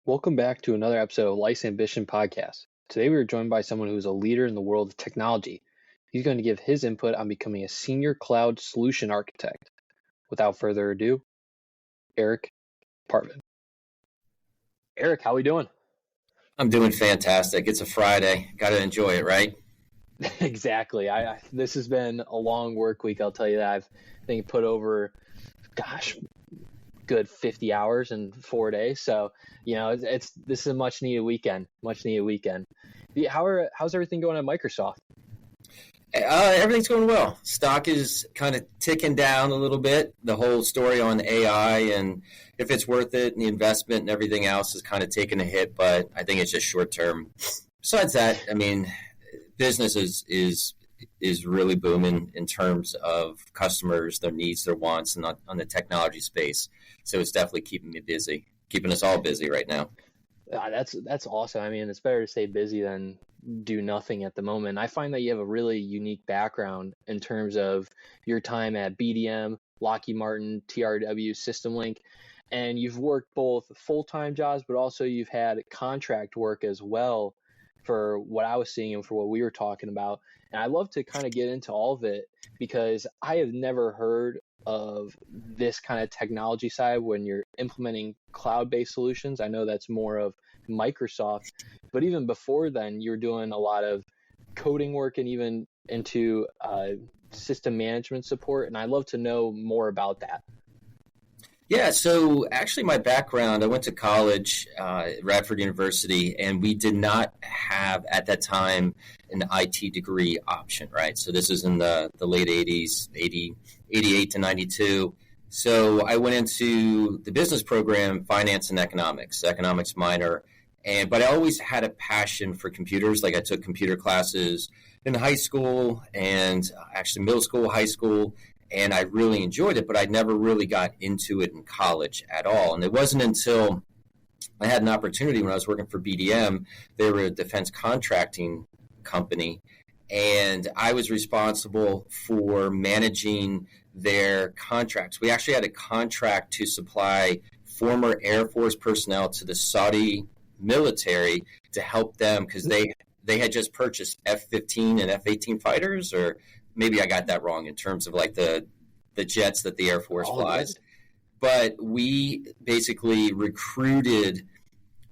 Welcome back to another episode of Life's Ambition Podcast. Today we are joined by someone who is a leader in the world of technology. He's going to give his input on becoming a senior cloud solution architect. Without further ado, Eric Parvin. Eric, how are we doing? I'm doing fantastic. It's a Friday. Got to enjoy it, right? Exactly. This has been a long work week, I'll tell you that. I think put over, good 50 hours in 4 days. So, this is a much needed weekend. How's everything going at Microsoft? Everything's going well. Stock is kind of ticking down a little bit. The whole story on AI and if it's worth it and the investment and everything else is kind of taking a hit, but I think it's just short term. Besides that, I mean, business is really booming in terms of customers, their needs, their wants, and on the technology space. So it's definitely keeping me busy, keeping us all busy right now. That's awesome. I mean, it's better to stay busy than do nothing at the moment. I find that you have a really unique background in terms of your time at BDM, Lockheed Martin, TRW, SystemLink, and you've worked both full-time jobs, but also you've had contract work as well for what I was seeing and for what we were talking about. And I'd love to kind of get into all of it because I have never heard of this kind of technology side when you're implementing cloud-based solutions. I know that's more of Microsoft, but even before then, you're doing a lot of coding work and even into system management support. And I'd love to know more about that. Yeah, so actually my background, I went to college at Radford University, and we did not have at that time an IT degree option, right? So this is in the late 80s, 88 to 92. So I went into the business program, finance and economics minor, but I always had a passion for computers. Like I took computer classes in high school and actually middle school, high school, and I really enjoyed it, but I never really got into it in college at all. And it wasn't until I had an opportunity when I was working for BDM. They were a defense contracting company, and I was responsible for managing their contracts. We actually had a contract to supply former Air Force personnel to the Saudi military to help them because they had just purchased F-15 and F-18 fighters, or maybe I got that wrong in terms of like the jets that the Air Force flies. Good. But we basically recruited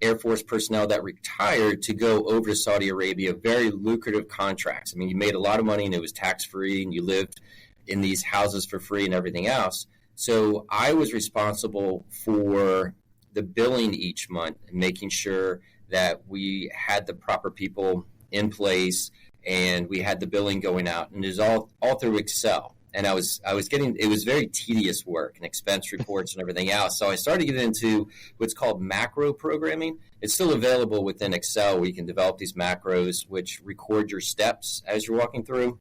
Air Force personnel that retired to go over to Saudi Arabia, very lucrative contracts. I mean, you made a lot of money and it was tax-free and you lived in these houses for free and everything else. So I was responsible for the billing each month and making sure that we had the proper people in place and we had the billing going out, and it was all through Excel. And I was getting, it was very tedious work and expense reports and everything else. So I started getting into what's called macro programming. It's still available within Excel where you can develop these macros which record your steps as you're walking through.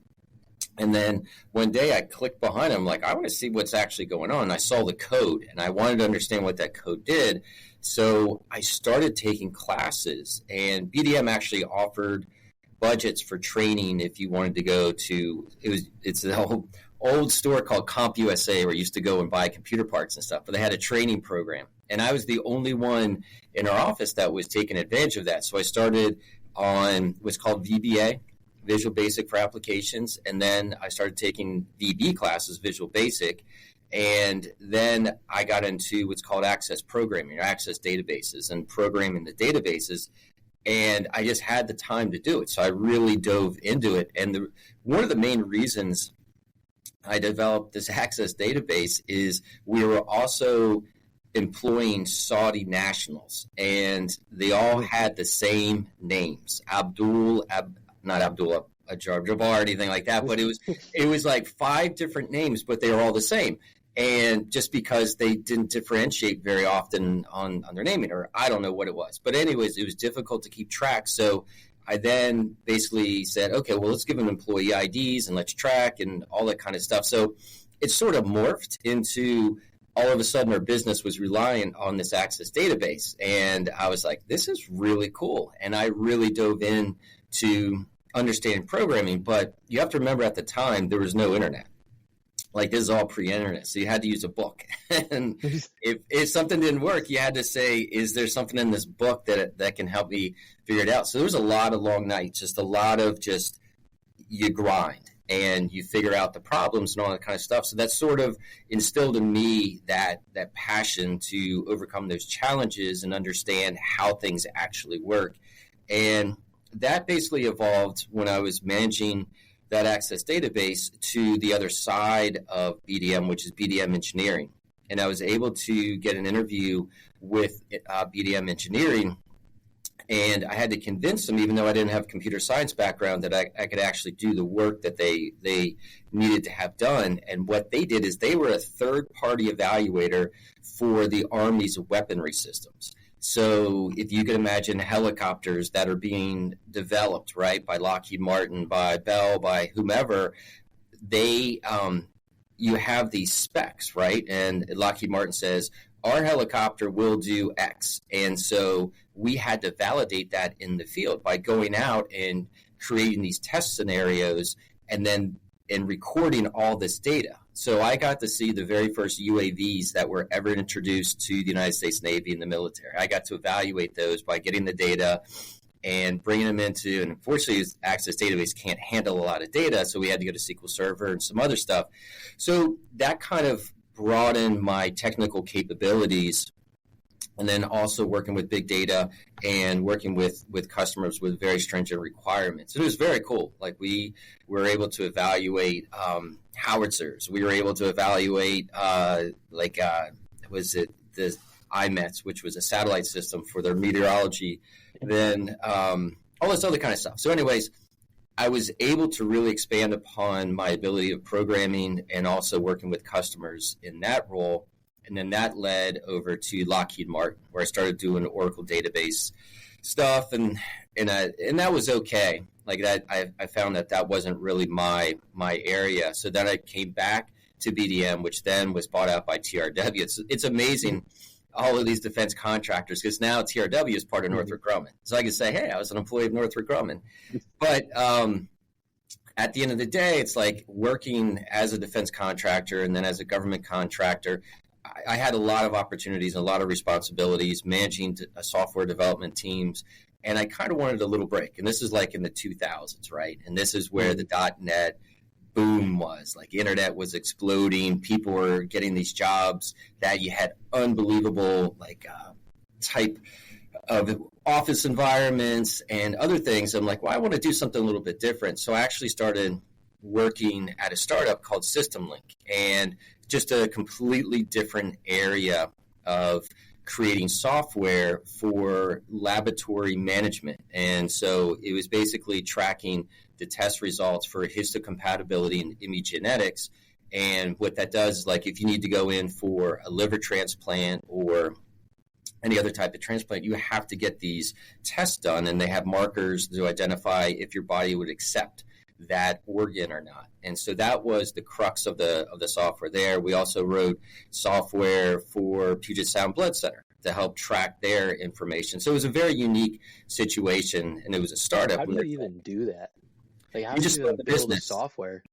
And then one day I clicked behind them, like, I want to see what's actually going on. And I saw the code and I wanted to understand what that code did. So I started taking classes, and BDM actually offered budgets for training if you wanted to go to, it's an old store called CompUSA where you used to go and buy computer parts and stuff, but they had a training program. And I was the only one in our office that was taking advantage of that. So I started on what's called VBA, Visual Basic for Applications, and then I started taking VB classes, Visual Basic, and then I got into what's called Access Programming, or Access Databases, and programming the databases. And I just had the time to do it. So I really dove into it. And one of the main reasons I developed this Access database is we were also employing Saudi nationals. And they all had the same names. Not Abdullah, Jabbar, anything like that. But it was like 5 different names, but they were all the same. And just because they didn't differentiate very often on their naming, or I don't know what it was. But anyways, it was difficult to keep track. So I then basically said, okay, well, let's give them employee IDs and let's track and all that kind of stuff. So it sort of morphed into all of a sudden our business was relying on this Access database. And I was like, this is really cool. And I really dove in to understanding programming. But you have to remember at the time, there was no internet. like this is all pre-internet, so you had to use a book. And if something didn't work, you had to say, is there something in this book that can help me figure it out? So there was a lot of long nights, just a lot of just you grind and you figure out the problems and all that kind of stuff. So that sort of instilled in me that passion to overcome those challenges and understand how things actually work. And that basically evolved when I was managing that Access database to the other side of BDM, which is BDM engineering. And I was able to get an interview with BDM engineering, and I had to convince them, even though I didn't have a computer science background, that I could actually do the work that they needed to have done. And what they did is they were a third-party evaluator for the Army's weaponry systems. So if you can imagine helicopters that are being developed, right, by Lockheed Martin, by Bell, by whomever, they you have these specs, right? And Lockheed Martin says, our helicopter will do X. And so we had to validate that in the field by going out and creating these test scenarios and recording all this data. So I got to see the very first UAVs that were ever introduced to the United States Navy and the military. I got to evaluate those by getting the data and bringing them into, and unfortunately, Access database can't handle a lot of data, so we had to go to SQL Server and some other stuff. So that kind of broadened my technical capabilities, and then also working with big data and working with customers with very stringent requirements. It was very cool. Like we were able to evaluate howitzers. We were able to evaluate was it the IMETs, which was a satellite system for their meteorology, then all this other kind of stuff. So anyways, I was able to really expand upon my ability of programming and also working with customers in that role. And then that led over to Lockheed Martin, where I started doing Oracle database stuff, and that was okay. Like that, I found that wasn't really my area. So then I came back to BDM, which then was bought out by TRW. It's amazing, all of these defense contractors, because now TRW is part of Northrop Grumman. So I can say, hey, I was an employee of Northrop Grumman. But at the end of the day, it's like working as a defense contractor and then as a government contractor, I had a lot of opportunities and a lot of responsibilities managing software development teams, and I kind of wanted a little break. And this is like in the 2000s, right? And this is where the .NET boom was. Like internet was exploding. People were getting these jobs that you had unbelievable type of office environments and other things. I'm like, well, I want to do something a little bit different. So I actually started working at a startup called SystemLink, and just a completely different area of creating software for laboratory management. And so it was basically tracking the test results for histocompatibility and immunogenetics. And what that does is, like, if you need to go in for a liver transplant or any other type of transplant, you have to get these tests done, and they have markers to identify if your body would accept that organ or not. And so that was the crux of the software there. We also wrote software for Puget Sound Blood Center to help track their information. So it was a very unique situation, and it was a startup. How do you even do that? Like, how you do just you even build build business software?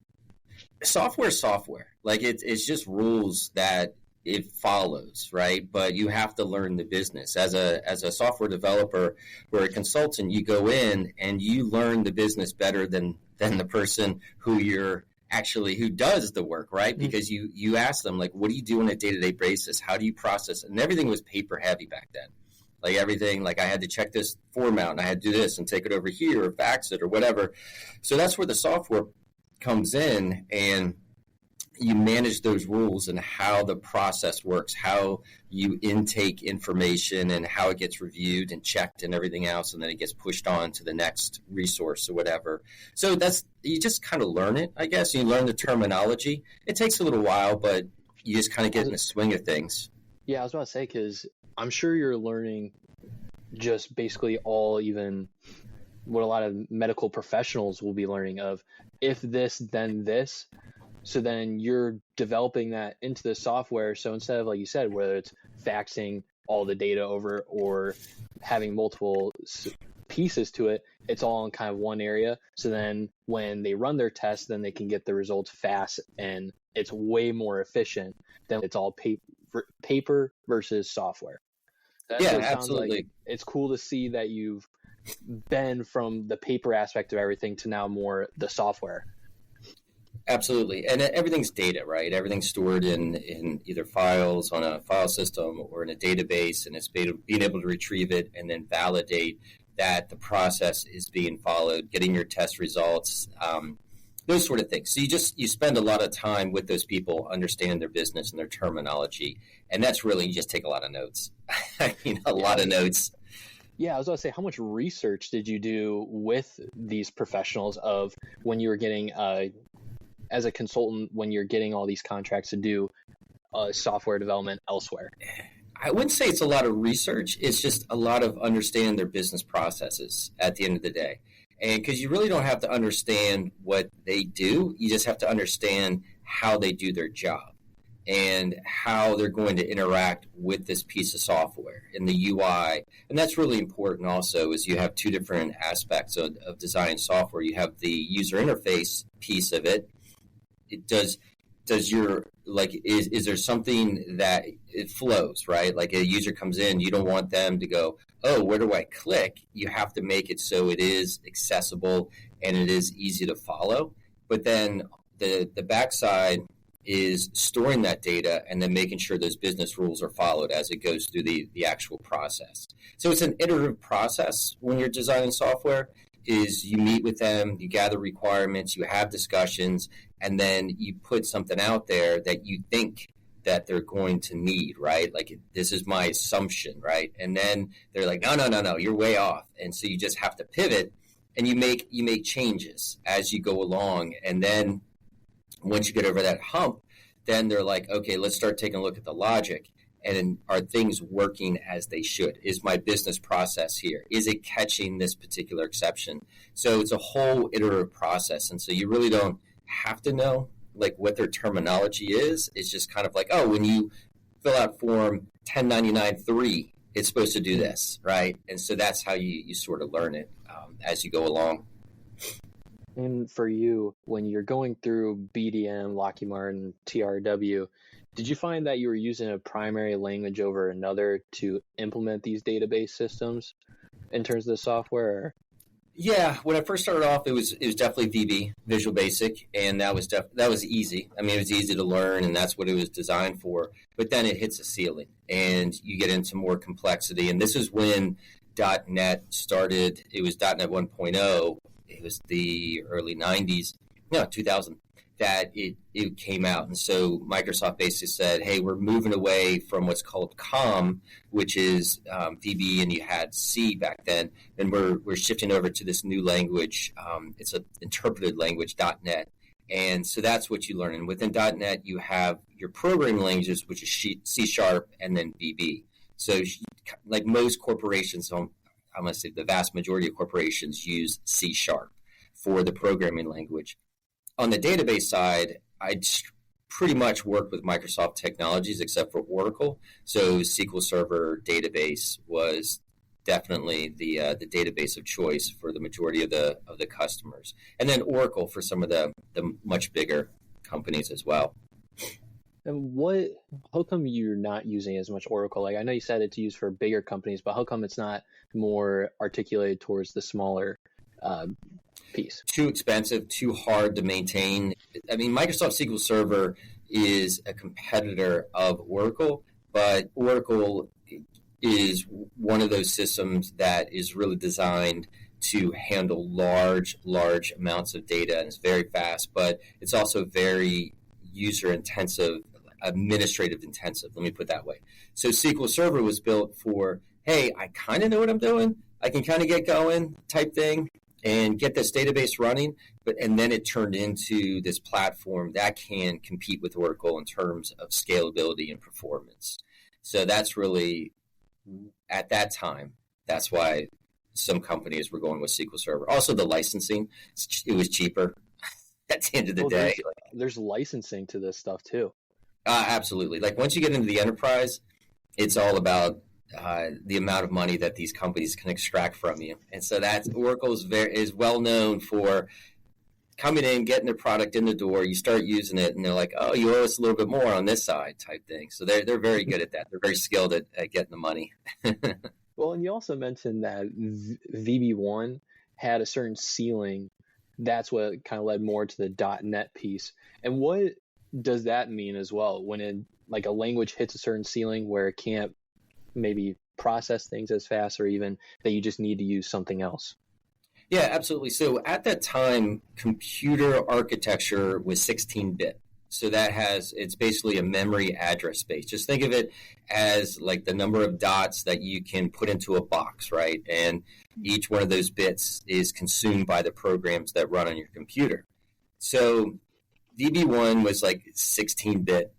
Software. Like it's just rules that it follows, right? But you have to learn the business. As a software developer or a consultant, you go in and you learn the business better than the person who does the work, right? Because you ask them, like, what do you do on a day-to-day basis? How do you process? And everything was paper heavy back then. Like everything, like I had to check this format and I had to do this and take it over here or fax it or whatever. So that's where the software comes in, and you manage those rules and how the process works, how you intake information and how it gets reviewed and checked and everything else, and then it gets pushed on to the next resource or whatever. So you just kind of learn it, I guess. You learn the terminology. It takes a little while, but you just kind of get in the swing of things. Yeah, I was about to say, because I'm sure you're learning just basically all, even what a lot of medical professionals will be learning of, if this, then this. So then you're developing that into the software. So instead of, like you said, whether it's faxing all the data over or having multiple pieces to it, it's all in kind of one area. So then when they run their tests, then they can get the results fast and it's way more efficient than it's all paper versus software. That's Yeah, what it sounds absolutely. like. It's cool to see that you've been from the paper aspect of everything to now more the software. Absolutely. And everything's data, right? Everything's stored in either files on a file system or in a database, and it's being able to retrieve it and then validate that the process is being followed, getting your test results, those sort of things. So you spend a lot of time with those people, understand their business and their terminology, and that's really, you just take a lot of notes. A lot of notes. Yeah, I was going to say, how much research did you do with these professionals of when you were getting, as a consultant, when you're getting all these contracts to do software development elsewhere? I wouldn't say it's a lot of research. It's just a lot of understanding their business processes at the end of the day. And because you really don't have to understand what they do, you just have to understand how they do their job and how they're going to interact with this piece of software and the UI. And that's really important also, is you have two different aspects of design software. You have the user interface piece of it. Does your, like, is there something that it flows, right? Like a user comes in, you don't want them to go, oh, where do I click? You have to make it so it is accessible and it is easy to follow. But then the backside is storing that data and then making sure those business rules are followed as it goes through the actual process. So it's an iterative process when you're designing software. Is you meet with them, you gather requirements, you have discussions, and then you put something out there that you think that they're going to need, right? Like, this is my assumption, right? And then they're like, no, you're way off. And so you just have to pivot, and you make changes as you go along. And then once you get over that hump, then they're like, okay, let's start taking a look at the logic. And are things working as they should? Is my business process here? Is it catching this particular exception? So it's a whole iterative process. And so you really don't have to know like what their terminology is. It's just kind of like, oh, when you fill out form 1099-3, it's supposed to do this, right? And so that's how you sort of learn it as you go along. And for you, when you're going through BDM, Lockheed Martin, TRW, did you find that you were using a primary language over another to implement these database systems in terms of the software? Yeah, when I first started off, it was definitely VB, Visual Basic, and that was easy. I mean, it was easy to learn, and that's what it was designed for. But then it hits a ceiling, and you get into more complexity. And this is when .NET started. It was .NET 1.0. It was the early 90s, 2000. That it came out. And so Microsoft basically said, hey, we're moving away from what's called COM, which is VB, and you had C back then, and we're shifting over to this new language. It's an interpreted language, .NET. And so that's what you learn. And within .NET, you have your programming languages, which is C# and then VB. So like most corporations, I'm going to say the vast majority of corporations use C# for the programming language. On the database side, I pretty much worked with Microsoft technologies except for Oracle. So SQL Server database was definitely the database of choice for the majority of the customers, and then Oracle for some of the much bigger companies as well. And how come you're not using as much Oracle? Like, I know you said it's used for bigger companies, but how come it's not more articulated towards the smaller piece? Too expensive, too hard to maintain. I mean, Microsoft SQL Server is a competitor of Oracle, but Oracle is one of those systems that is really designed to handle large amounts of data, and it's very fast, but it's also very user intensive, administrative intensive, let me put it that way. So SQL Server was built for, hey, I kind of know what I'm doing, I can kind of get going type thing and get this database running, and then it turned into this platform that can compete with Oracle in terms of scalability and performance. So that's really, at that time, that's why some companies were going with SQL Server. Also the licensing, it was cheaper at the end of the day. There's licensing to this stuff too. Absolutely. Like once you get into the enterprise, it's all about the amount of money that these companies can extract from you. And so that's Oracle is well known for coming in, getting their product in the door, you start using it, and they're like, oh, you owe us a little bit more on this side type thing. So they're very good at that. They're very skilled at getting the money. Well, and you also mentioned that VB1 had a certain ceiling. That's what kind of led more to the .NET piece. And what does that mean as well when like a language hits a certain ceiling where it can't maybe process things as fast, or even that you just need to use something else? Yeah, absolutely. So at that time, computer architecture was 16-bit. So it's basically a memory address space. Just think of it as like the number of dots that you can put into a box, right? And each one of those bits is consumed by the programs that run on your computer. So VB1 was like 16-bit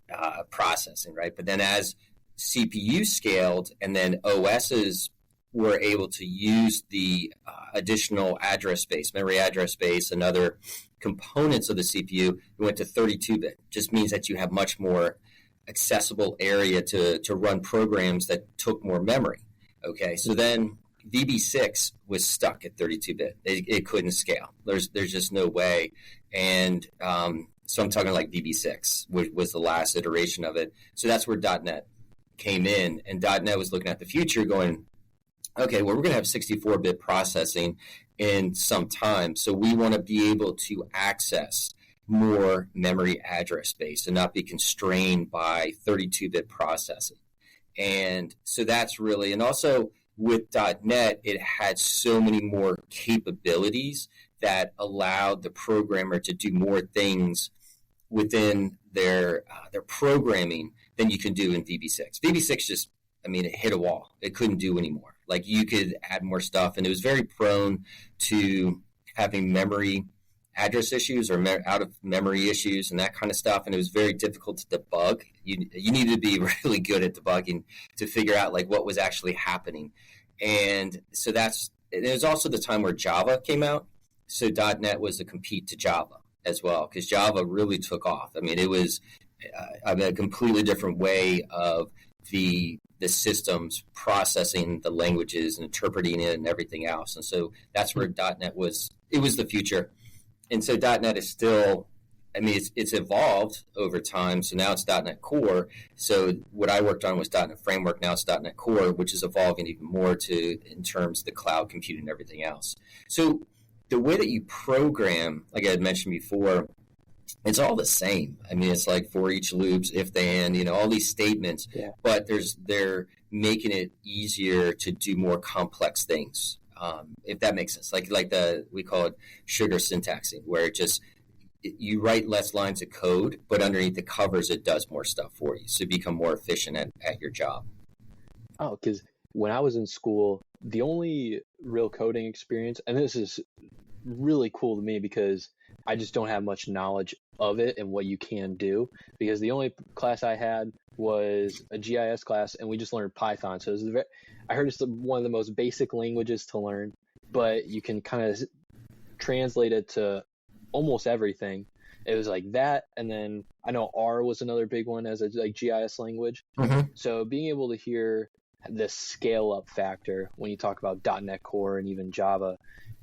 processing, right? But then as CPU scaled and then OSs were able to use the additional address space, memory address space, and other components of the CPU, we went to 32-bit. Just means that you have much more accessible area to run programs that took more memory. Okay, so then VB6 was stuck at 32-bit. It couldn't scale. There's just no way. And so I'm talking like VB6 was the last iteration of it. So that's where .NET came in, and .NET was looking at the future going, okay, well, we're going to have 64-bit processing in some time, so we want to be able to access more memory address space and not be constrained by 32-bit processing. And so that's really, and also with .NET, it had so many more capabilities that allowed the programmer to do more things within their programming than you can do in VB6. VB6 just, it hit a wall. It couldn't do anymore. Like, you could add more stuff, and it was very prone to having memory address issues or out of memory issues and that kind of stuff, and it was very difficult to debug. You needed to be really good at debugging to figure out like what was actually happening. And so it was also the time where Java came out. So .NET was a compete to Java as well, because Java really took off. It was a completely different way of the systems processing the languages and interpreting it and everything else. And so that's where .NET was. It was the future. And so .NET is still, it's evolved over time. So now it's .NET Core. So what I worked on was .NET Framework. Now it's .NET Core, which is evolving even more in terms of the cloud computing and everything else. So the way that you program, like I had mentioned before, it's all the same. It's like for each loops, if then, all these statements, but they're making it easier to do more complex things. If that makes sense, like we call it sugar syntaxing, where you write less lines of code, but underneath the covers, it does more stuff for you. So you become more efficient at your job. Oh, because when I was in school, the only real coding experience, and this is really cool to me because I just don't have much knowledge of it and what you can do, because the only class I had was a GIS class, and we just learned Python. So I heard it's one of the most basic languages to learn, but you can kind of translate it to almost everything. It was like that, and then I know R was another big one as a GIS language. Mm-hmm. So being able to hear the scale up factor when you talk about .NET Core and even Java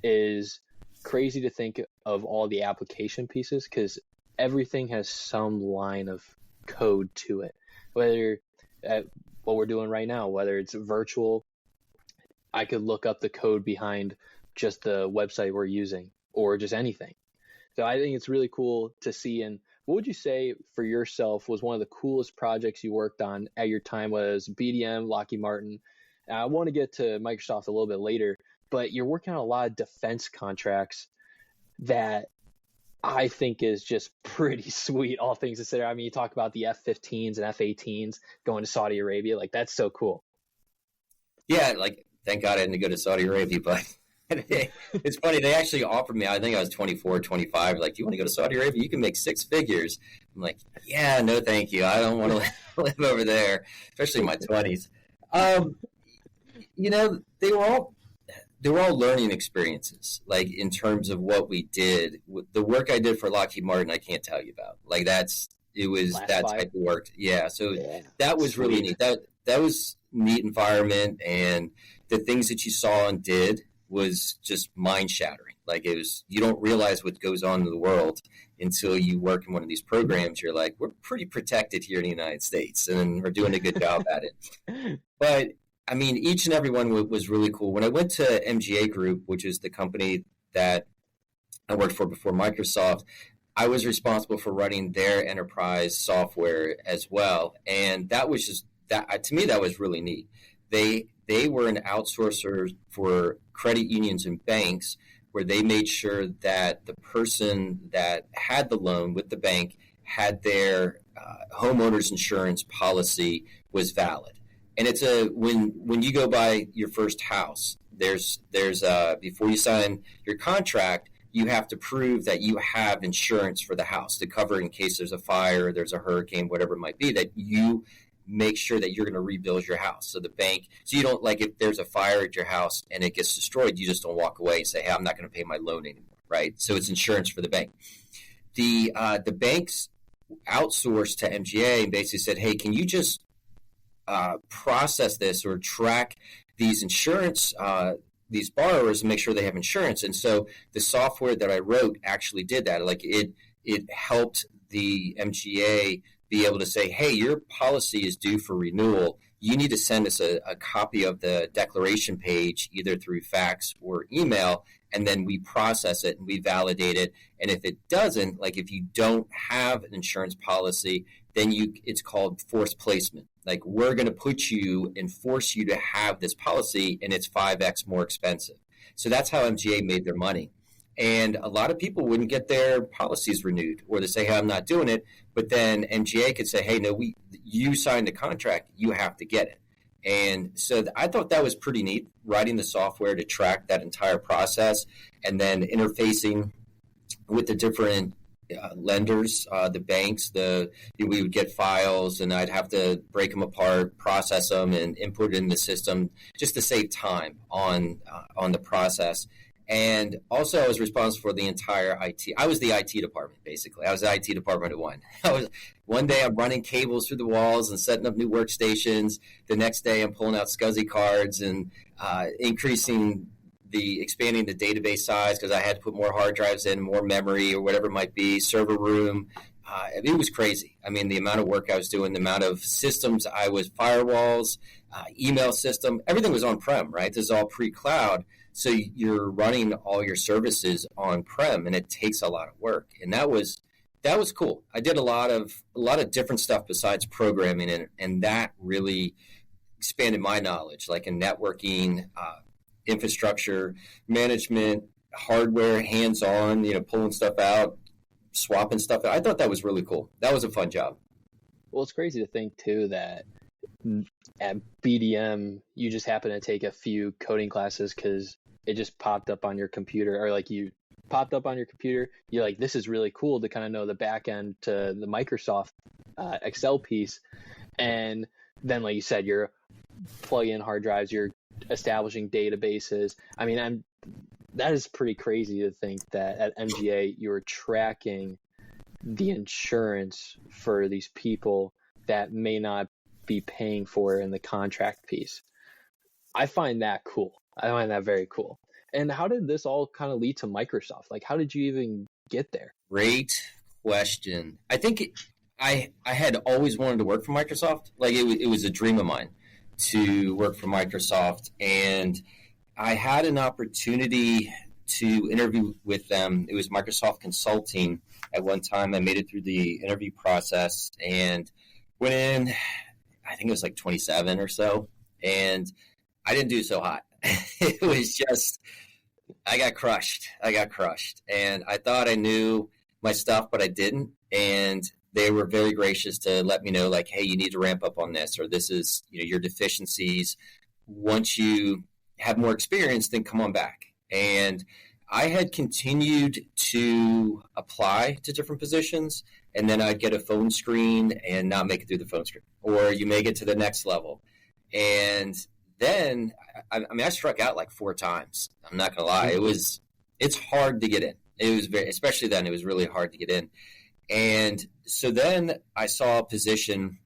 is crazy to think of all the application pieces, because everything has some line of code to it. Whether what we're doing right now, whether it's virtual, I could look up the code behind just the website we're using, or just anything. So I think it's really cool to see. And what would you say for yourself was one of the coolest projects you worked on at your time? Was BDM, Lockheed Martin? I want to get to Microsoft a little bit later, but you're working on a lot of defense contracts that I think is just pretty sweet, all things considered. You talk about the F-15s and F-18s going to Saudi Arabia. Like, that's so cool. Yeah, like, thank God I didn't go to Saudi Arabia, but it's funny. They actually offered me, I think I was 24, 25, like, you want to go to Saudi Arabia? You can make six figures. I'm like, yeah, no, thank you. I don't want to live over there, especially in my 20s. They were all learning experiences, like, in terms of what we did. The work I did for Lockheed Martin, I can't tell you about. Like, that type of work. Yeah, so that was really neat. That was neat environment, and the things that you saw and did was just mind shattering. Like you don't realize what goes on in the world until you work in one of these programs. You're like, we're pretty protected here in the United States, and we're doing a good job at it. But I mean, each and every one was really cool. When I went to MGA Group, which is the company that I worked for before Microsoft, I was responsible for running their enterprise software as well. And that was just that to me, that was really neat. They were an outsourcer for credit unions and banks, where they made sure that the person that had the loan with the bank had their homeowner's insurance policy was valid. And it's when you go buy your first house, there's before you sign your contract, you have to prove that you have insurance for the house to cover in case there's a fire, there's a hurricane, whatever it might be, that you make sure that you're going to rebuild your house. So you don't, like, if there's a fire at your house and it gets destroyed, you just don't walk away and say, hey, I'm not going to pay my loan anymore, right? So it's insurance for the bank. The banks outsourced to MGA and basically said, hey, can you just process this or track these insurance these borrowers and make sure they have insurance. And so the software that I wrote actually did that. Like it helped the MGA be able to say, hey, your policy is due for renewal. You need to send us a copy of the declaration page, either through fax or email, and then we process it and we validate it. And if it doesn't, like if you don't have an insurance policy, then it's called forced placement. Like, we're going to put you and force you to have this policy, and it's 5x more expensive. So that's how MGA made their money. And a lot of people wouldn't get their policies renewed, or they say, hey, I'm not doing it. But then MGA could say, hey, no, you signed the contract, you have to get it. And so I thought that was pretty neat, writing the software to track that entire process and then interfacing with the different lenders, the banks. We would get files, and I'd have to break them apart, process them, and input it in the system just to save time on the process. And also, I was responsible for the entire IT. I was the IT department, basically. I was the IT department at one. One day I'm running cables through the walls and setting up new workstations. The next day I'm pulling out SCSI cards and expanding the database size because I had to put more hard drives in, more memory or whatever it might be, server room. It was crazy. I mean, the amount of work I was doing, the amount of systems firewalls, email system, everything was on-prem, right? This is all pre-cloud. So you're running all your services on-prem, and it takes a lot of work. And that was cool. I did a lot of different stuff besides programming, and that really expanded my knowledge, like in networking, infrastructure management, hardware, hands-on, pulling stuff out, swapping stuff out. I thought that was really cool. That was a fun job. Well, it's crazy to think too that at BDM you just happen to take a few coding classes because it just popped up on your computer, or like you popped up on your computer. You're like, this is really cool to kind of know the back end to the Microsoft Excel piece. And then, like you said, you're plugging in hard drives, you're establishing databases. I mean, that is pretty crazy to think that at MGA you were tracking the insurance for these people that may not be paying for in the contract piece. I find that cool. I find that very cool. And how did this all kind of lead to Microsoft? Like, how did you even get there? Great question. I think I had always wanted to work for Microsoft. Like, it was a dream of mine to work for Microsoft. And I had an opportunity to interview with them. It was Microsoft Consulting at one time. I made it through the interview process and went in, I think it was like 27 or so. And I didn't do so hot. It was just, I got crushed. And I thought I knew my stuff, but I didn't. And they were very gracious to let me know, like, hey, you need to ramp up on this, or this is, your deficiencies. Once you have more experience, then come on back. And I had continued to apply to different positions, and then I'd get a phone screen and not make it through the phone screen, or you make it to the next level. And then, I struck out like 4 times. I'm not going to lie. It's hard to get in. It was especially then, it was really hard to get in. And so then I saw a position,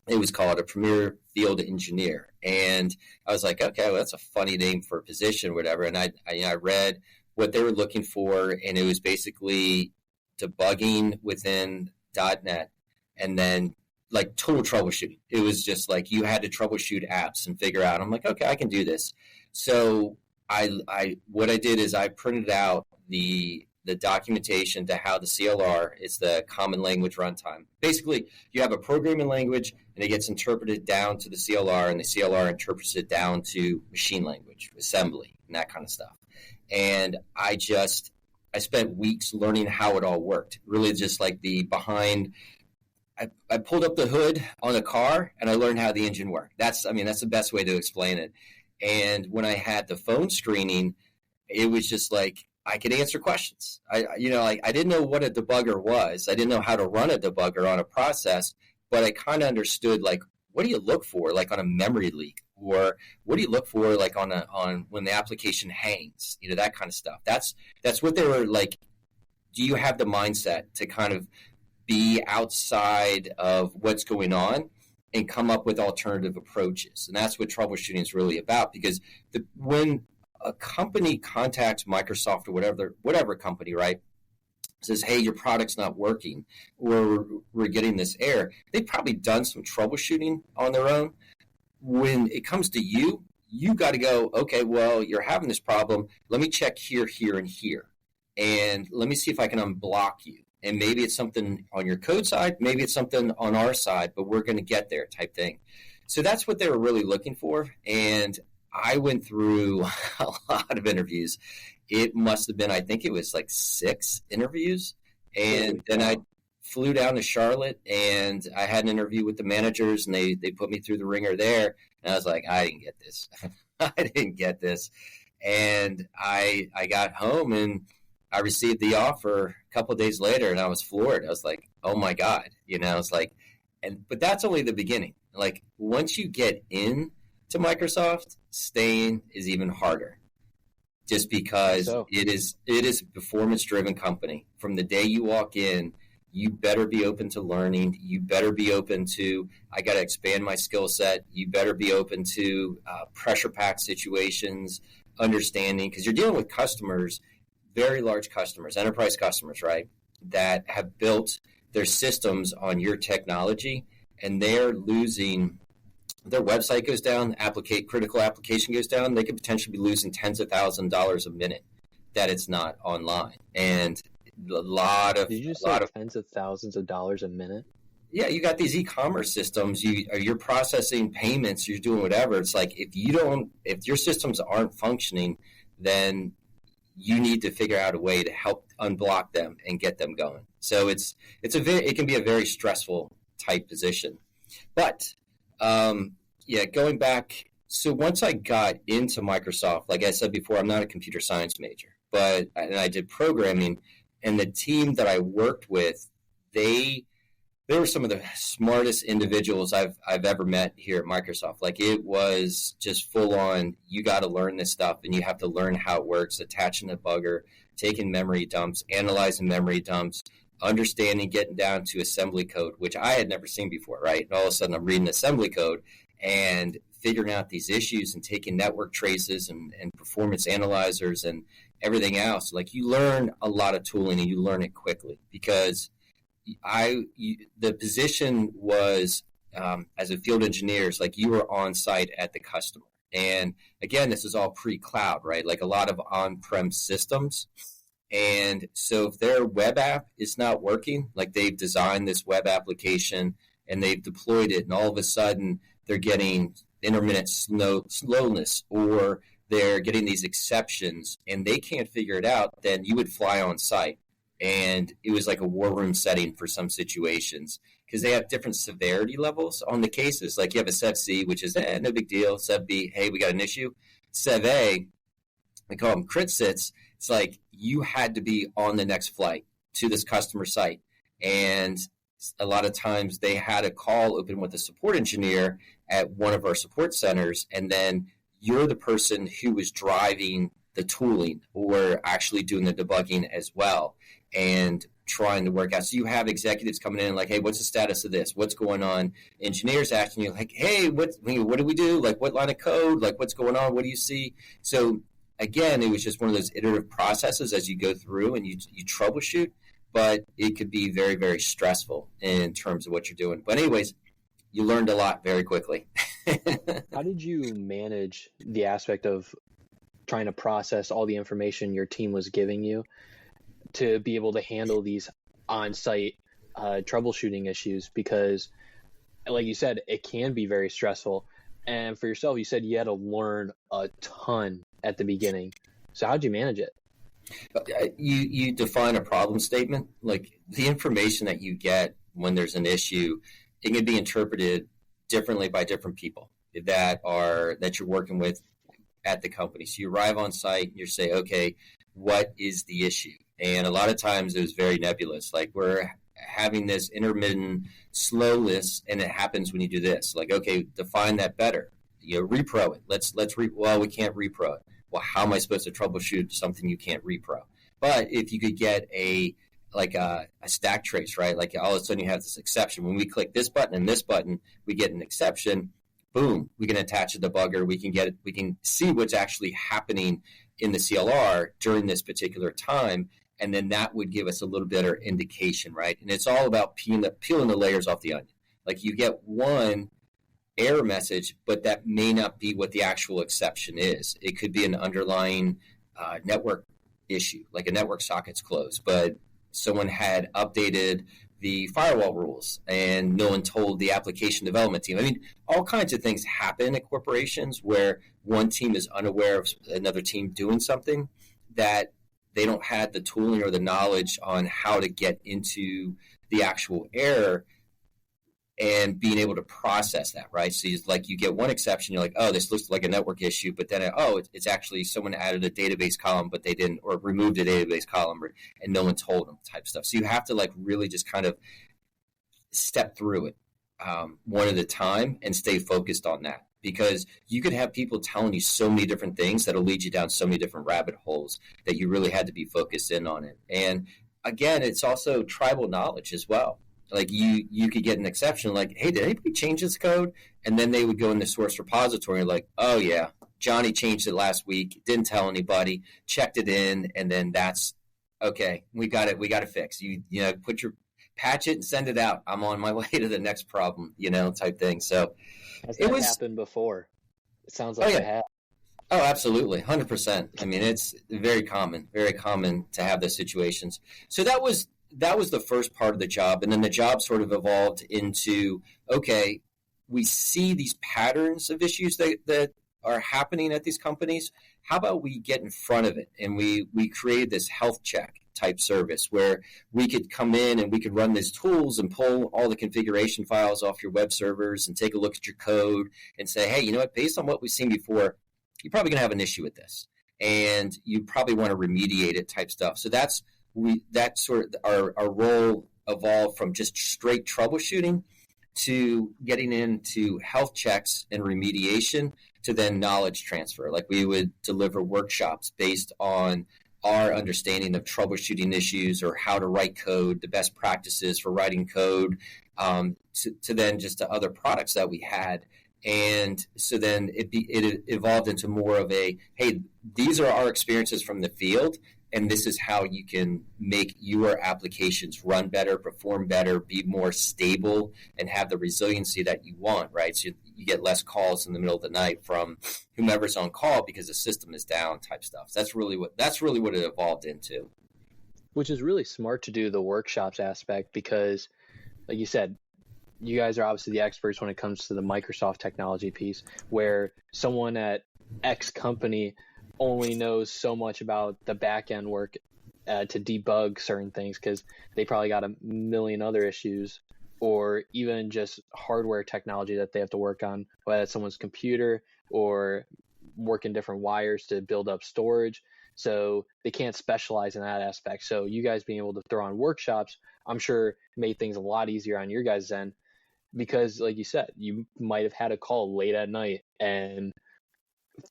it was called a Premier Field Engineer. And I was like, okay, well, that's a funny name for a position or whatever. And I read what they were looking for, and it was basically debugging within .NET, and then like total troubleshooting. It was just like you had to troubleshoot apps and figure out. I'm like, okay, I can do this. So what I did is I printed out the documentation to how the CLR is the common language runtime. Basically, you have a programming language, and it gets interpreted down to the CLR, and the CLR interprets it down to machine language, assembly, and that kind of stuff. And I spent weeks learning how it all worked. Really, just like the behind. I pulled up the hood on a car, and I learned how the engine worked. That's the best way to explain it. And when I had the phone screening, it was just like I could answer questions. I didn't know what a debugger was. I didn't know how to run a debugger on a process, but I kind of understood, like, what do you look for, like on a memory leak, or what do you look for, like on when the application hangs, that kind of stuff. That's what they were like. Do you have the mindset to kind of be outside of what's going on and come up with alternative approaches? And that's what troubleshooting is really about, because when a company contacts Microsoft or whatever company, right, says, hey, your product's not working, or we're getting this error, they've probably done some troubleshooting on their own. When it comes to you got to go, okay, well, you're having this problem. Let me check here, here, and here. And let me see if I can unblock you. And maybe it's something on your code side, maybe it's something on our side, but we're going to get there type thing. So that's what they were really looking for. And I went through a lot of interviews. It must have been, I think it was like 6 interviews. And then I flew down to Charlotte, and I had an interview with the managers, and they put me through the ringer there. And I was like, I didn't get this. I didn't get this. And I got home, and I received the offer a couple of days later, and I was floored. I was like, oh my God, it's like, but that's only the beginning. Like, once you get in to Microsoft, staying is even harder, just because it is a performance driven company. From the day you walk in, you better be open to learning. You better be open to, I got to expand my skill set. You better be open to pressure packed situations, understanding, because you're dealing with customers, very large customers, enterprise customers, right, that have built their systems on your technology, and they're losing, their website goes down, critical application goes down, they could potentially be losing tens of thousands of dollars a minute that it's not online. And a lot of... Did you just say tens of thousands of dollars a minute? Yeah, you got these e-commerce systems, you're processing payments, you're doing whatever. It's like, if your systems aren't functioning, then you need to figure out a way to help unblock them and get them going. So it can be a very stressful type position. But going back, so once I got into Microsoft, like I said before, I'm not a computer science major, and I did programming, and the team that I worked with, they were some of the smartest individuals I've ever met here at Microsoft. Like, it was just full on, you got to learn this stuff, and you have to learn how it works, attaching a debugger, taking memory dumps, analyzing memory dumps, understanding, getting down to assembly code, which I had never seen before, right? And all of a sudden I'm reading assembly code and figuring out these issues and taking network traces and performance analyzers and everything else. Like, you learn a lot of tooling, and you learn it quickly, because the position was as a field engineer, like, you were on site at the customer. And again, this is all pre-cloud, right? Like, a lot of on-prem systems. And so if their web app is not working, like, they've designed this web application and they've deployed it, and all of a sudden they're getting intermittent slowness, or they're getting these exceptions and they can't figure it out, then you would fly on site. And it was like a war room setting for some situations, because they have different severity levels on the cases. Like, you have a Sev C, which is no big deal. Sev B, hey, we got an issue. Sev A, we call them crit sits. It's like, you had to be on the next flight to this customer site. And a lot of times they had a call open with a support engineer at one of our support centers, and then you're the person who was driving the tooling or actually doing the debugging as well. And trying to work out. So you have executives coming in like, hey, what's the status of this? What's going on? Engineers asking you like, hey, what do we do? Like, what line of code? Like, what's going on? What do you see? So again, it was just one of those iterative processes as you go through and you troubleshoot, but it could be very, very stressful in terms of what you're doing. But anyways, you learned a lot very quickly. How did you manage the aspect of trying to process all the information your team was giving you to be able to handle these on-site troubleshooting issues? Because, like you said, it can be very stressful. And for yourself, you said you had to learn a ton at the beginning. So how'd you manage it? You define a problem statement. Like the information that you get when there's an issue, it can be interpreted differently by different people that you're working with at the company. So you arrive on site and you say, okay, what is the issue? And a lot of times it was very nebulous. Like, we're having this intermittent slowness, and it happens when you do this. Like, okay, define that better. Repro it. Well, we can't repro it. Well, how am I supposed to troubleshoot something you can't repro? But if you could get a stack trace, right? Like, all of a sudden you have this exception. When we click this button and this button, we get an exception. Boom, we can attach a debugger. We can see what's actually happening in the CLR during this particular time, and then that would give us a little better indication, right? And it's all about peeling the layers off the onion. Like, you get one error message, but that may not be what the actual exception is. It could be an underlying network issue, like a network socket's closed, but someone had updated the firewall rules and no one told the application development team. I mean, all kinds of things happen at corporations where one team is unaware of another team doing something that they don't have the tooling or the knowledge on how to get into the actual error and being able to process that, right? So you get one exception, you're like, oh, this looks like a network issue, but then, it's actually someone added a database column, but they didn't, or removed a database column, and no one told them, type stuff. So you have to really just kind of step through it one at a time and stay focused on that, because you could have people telling you so many different things that'll lead you down so many different rabbit holes that you really had to be focused in on it. And again, it's also tribal knowledge as well. Like, you could get an exception, like, hey, did anybody change this code? And then they would go in the source repository, like, oh yeah, Johnny changed it last week, didn't tell anybody, checked it in, and then that's okay. We got it fixed. You patch it and send it out. I'm on my way to the next problem, type thing. So has that happened before? It sounds like it has. Oh, absolutely, 100%. I mean, it's very common to have those situations. So that was the first part of the job. And then the job sort of evolved into, okay, we see these patterns of issues that are happening at these companies. How about we get in front of it? And we created this health check type service where we could come in and we could run these tools and pull all the configuration files off your web servers and take a look at your code and say, hey, you know what, based on what we've seen before, you're probably going to have an issue with this. And you probably want to remediate it type stuff. So that's sort of our role evolved from just straight troubleshooting to getting into health checks and remediation to then knowledge transfer. Like, we would deliver workshops based on our understanding of troubleshooting issues or how to write code, the best practices for writing code, to then just to other products that we had. And so then it evolved into more of a, hey, these are our experiences from the field, and this is how you can make your applications run better, perform better, be more stable, and have the resiliency that you want, right? So you get less calls in the middle of the night from whomever's on call because the system is down type stuff. So that's really what it evolved into. Which is really smart to do the workshops aspect because, like you said, you guys are obviously the experts when it comes to the Microsoft technology piece, where someone at X company only knows so much about the back end work to debug certain things because they probably got a million other issues, or even just hardware technology that they have to work on, whether it's someone's computer or working different wires to build up storage. So they can't specialize in that aspect. So you guys being able to throw on workshops, I'm sure made things a lot easier on your guys' end, because like you said, you might have had a call late at night and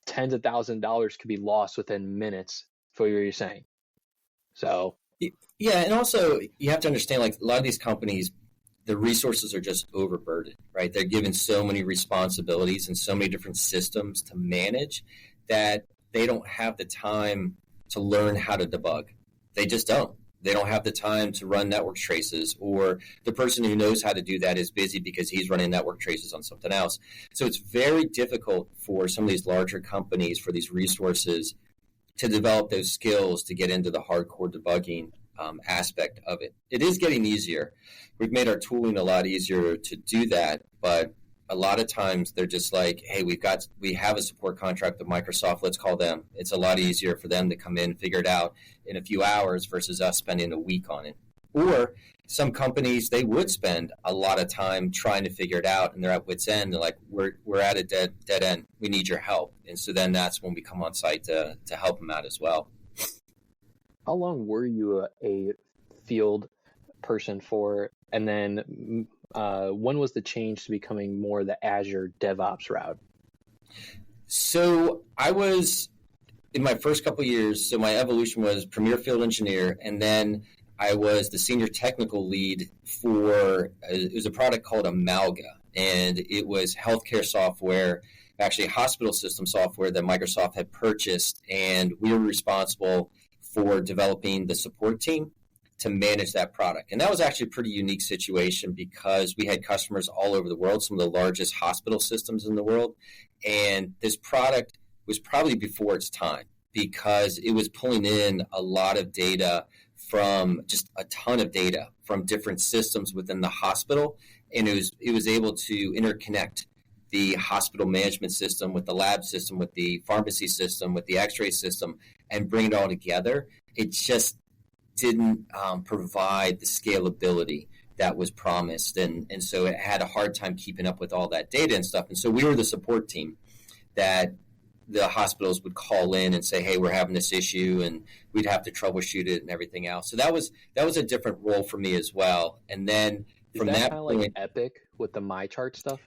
tens of $1,000s could be lost within minutes for what you're saying. So Yeah, and also you have to understand, like a lot of these companies, the resources are just overburdened, right? They're given so many responsibilities and so many different systems to manage that they don't have the time to learn how to debug. They just don't. They don't have the time to run network traces, or the person who knows how to do that is busy because he's running network traces on something else. So it's very difficult for some of these larger companies, for these resources, to develop those skills to get into the hardcore debugging aspect of it. It is getting easier. We've made our tooling a lot easier to do that, but a lot of times they're just like, hey, we have a support contract with Microsoft, let's call them. It's a lot easier for them to come in, figure it out in a few hours versus us spending a week on it. Or some companies, they would spend a lot of time trying to figure it out, and they're at wit's end. They're like, we're at a dead end. We need your help. And so then that's when we come on site to help them out as well. How long were you a field person for? And then when was the change to becoming more the Azure DevOps route? So I was, in my first couple of years, so my evolution was premier field engineer, and then I was the senior technical lead for, it was a product called Amalga, and it was healthcare software, actually hospital system software that Microsoft had purchased, and we were responsible for developing the support team to manage that product. And that was actually a pretty unique situation because we had customers all over the world, some of the largest hospital systems in the world. And this product was probably before its time because it was pulling in a lot of data from just a ton of data from different systems within the hospital. And it was able to interconnect the hospital management system with the lab system, with the pharmacy system, with the x-ray system, and bring it all together. It just didn't provide the scalability that was promised. And so it had a hard time keeping up with all that data and stuff. And so we were the support team that the hospitals would call in and say, hey, we're having this issue, and we'd have to troubleshoot it and everything else. So that was a different role for me as well. And then from that kind of point, like Epic with the MyChart stuff?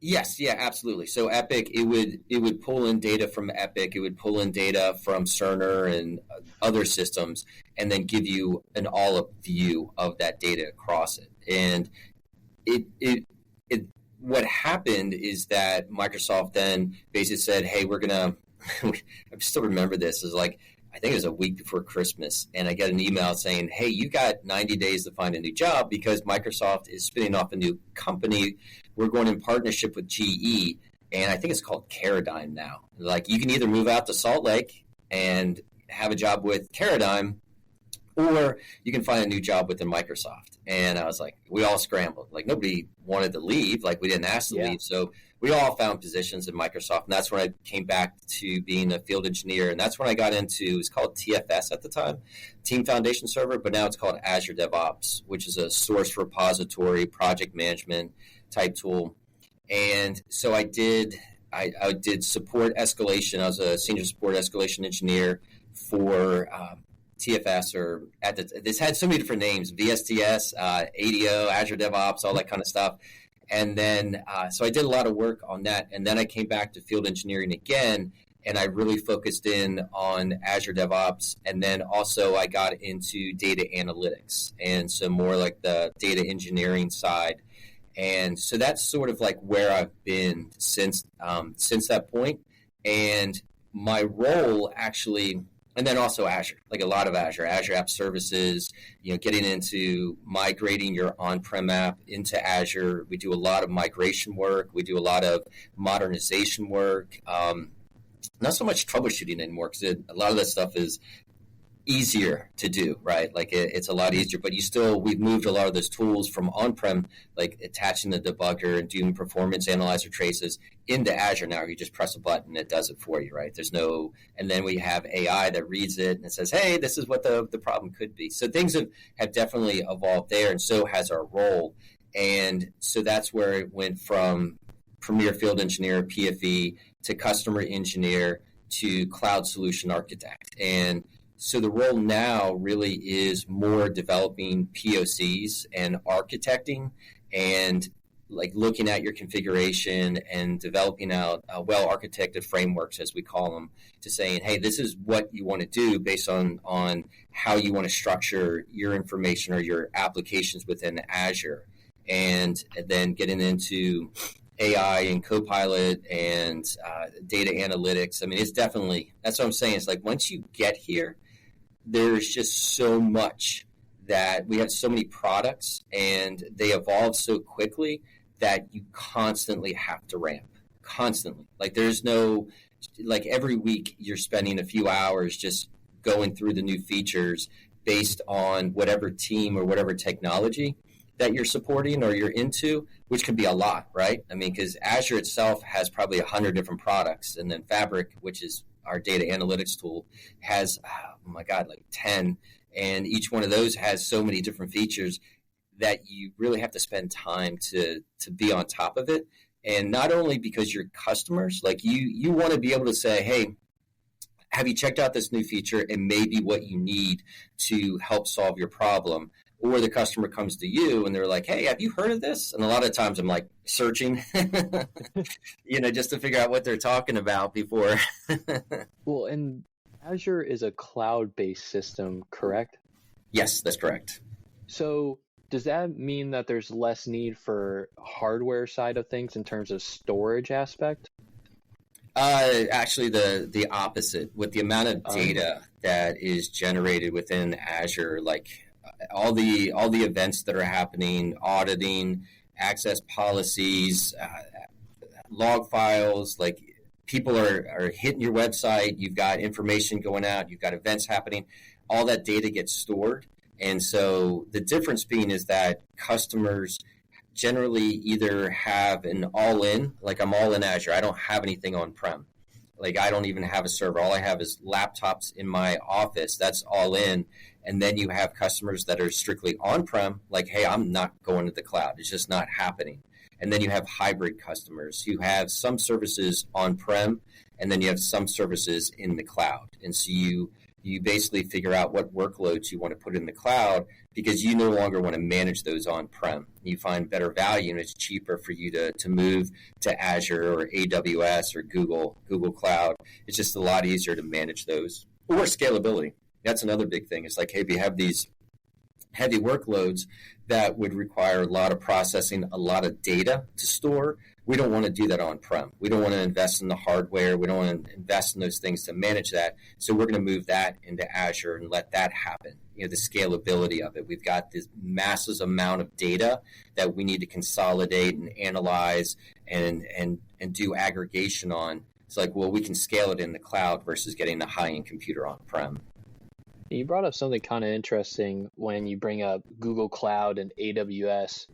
Yes, yeah, absolutely. So Epic, it would pull in data from Epic, it would pull in data from Cerner and other systems, and then give you an all-up view of that data across it. And it what happened is that Microsoft then basically said, "Hey, we're gonna." I still remember this. Is like, I think it was a week before Christmas, and I get an email saying, "Hey, you got 90 days to find a new job because Microsoft is spinning off a new company. We're going in partnership with GE, and I think it's called Caradigm now. Like, you can either move out to Salt Lake and have a job with Caradigm, or you can find a new job within Microsoft." And I was like, we all scrambled. Like, nobody wanted to leave. Like, we didn't ask to leave. So we all found positions in Microsoft. And that's when I came back to being a field engineer. And that's when I got into, it's called TFS at the time, Team Foundation Server, but now it's called Azure DevOps, which is a source repository, project management type tool. And so I did support escalation. I was a senior support escalation engineer for TFS, or this had so many different names: VSTS, ADO, Azure DevOps, all that kind of stuff. And then, so I did a lot of work on that. And then I came back to field engineering again, and I really focused in on Azure DevOps. And then also I got into data analytics, and so more like the data engineering side. And so that's sort of like where I've been since that point. And my role actually, and then also Azure, like a lot of Azure App Services, getting into migrating your on-prem app into Azure. We do a lot of migration work. We do a lot of modernization work. Not so much troubleshooting anymore, because a lot of that stuff is easier to do, right? Like it's a lot easier, but we've moved a lot of those tools from on-prem, like attaching the debugger and doing performance analyzer traces, into Azure. Now you just press a button, it does it for you, right? And then we have AI that reads it and it says, hey, this is what the problem could be. So things have definitely evolved there, and so has our role. And so that's where it went from Premier Field Engineer, PFE, to Customer Engineer, to Cloud Solution Architect. And so the role now really is more developing POCs and architecting, and like looking at your configuration and developing out well-architected frameworks, as we call them, to saying, hey, this is what you want to do based on how you want to structure your information or your applications within Azure. And then getting into AI and Copilot and data analytics. I mean, it's definitely, that's what I'm saying. It's like once you get here, there's just so much that we have so many products and they evolve so quickly that you constantly have to ramp. Constantly. Like there's no, like every week you're spending a few hours just going through the new features based on whatever team or whatever technology that you're supporting or you're into, which can be a lot, right? I mean, because Azure itself has probably 100 different products, and then Fabric, which is our data analytics tool, has, oh my God, like 10. And each one of those has so many different features that you really have to spend time to be on top of it. And not only because your customers, like you want to be able to say, hey, have you checked out this new feature and maybe what you need to help solve your problem? Or the customer comes to you and they're like, hey, have you heard of this? And a lot of times I'm like searching, just to figure out what they're talking about before. Well, and Azure is a cloud-based system, correct? Yes, that's correct. So does that mean that there's less need for hardware side of things in terms of storage aspect? Actually, the opposite. With the amount of data that is generated within Azure, like all the events that are happening, auditing, access policies, log files, like people are hitting your website, you've got information going out, you've got events happening, all that data gets stored. And so the difference being is that customers generally either have an all-in, like I'm all in Azure, I don't have anything on-prem. Like I don't even have a server. All I have is laptops in my office. That's all in. And then you have customers that are strictly on-prem, like, hey, I'm not going to the cloud. It's just not happening. And then you have hybrid customers who have some services on-prem, and then you have some services in the cloud. And so you basically figure out what workloads you want to put in the cloud because you no longer want to manage those on-prem. You find better value, and it's cheaper for you to move to Azure or AWS or Google Cloud. It's just a lot easier to manage those. Or scalability. That's another big thing. It's like, hey, we have these heavy workloads that would require a lot of processing, a lot of data to store. We don't want to do that on-prem. We don't want to invest in the hardware. We don't want to invest in those things to manage that. So we're going to move that into Azure and let that happen. The scalability of it. We've got this massive amount of data that we need to consolidate and analyze and do aggregation on. It's like, well, we can scale it in the cloud versus getting a high-end computer on-prem. You brought up something kind of interesting when you bring up Google Cloud and AWS.